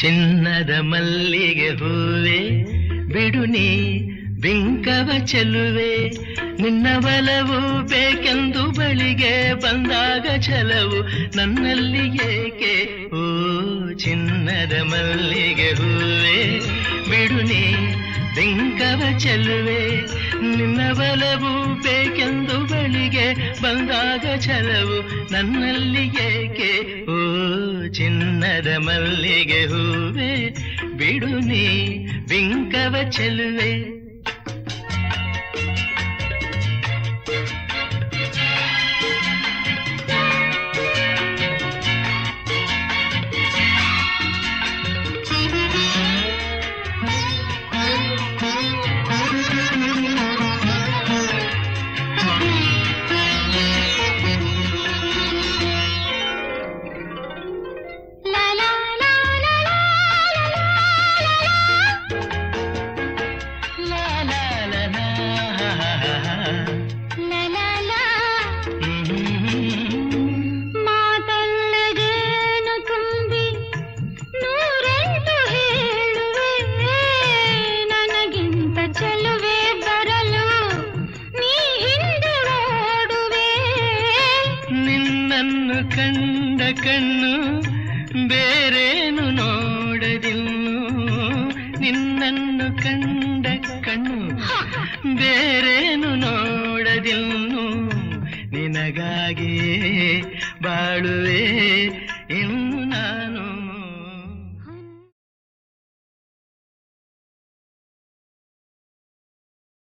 ಚಿನ್ನದ ಮಲ್ಲಿಗೆ ಹೂವೆ ಬಿಡು ನೀ ಬಿಂಕವ ಚೆಲುವೆ, ನಿನ್ನ ಬಲವು ಬೇಕೆಂದು ಬಳಿಗೆ ಬಂದಾಗ ಛಲವು ನನ್ನಲ್ಲಿ ಏಕೆ? ಓ ಚಿನ್ನದ ಮಲ್ಲಿಗೆ ಹೂವೆ ಬಿಡು ನೀ ಬಿಂಕವ ಚೆಲುವೆ, ನಿನ್ನ ಬಲವು ಬೇಕೆಂದು ಬಳಿಗೆ ಬಂದಾಗ ಛಲವು ನನ್ನಲ್ಲಿ ಏಕೆ? ಓ ಚಿನ್ನದ ಮಲ್ಲಿಗೆ ಹೂವೆ ಬಿಡು ನೀ ಬಿಂಕವ ಚೆಲುವೆ. ನಿನ್ನನ್ನು ಕಂಡ ಕಣ್ಣು ಬೇರೇನು ನೋಡದಿನ್ನು, ನಿನ್ನನ್ನು ಕಂಡ ಕಣ್ಣು ಬೇರೇನು ನೋಡದಿನ್ನು, ನಿನಗಾಗಿಯೇ ಬಾಳುವೆ ಇನ್ನು ನಾನು.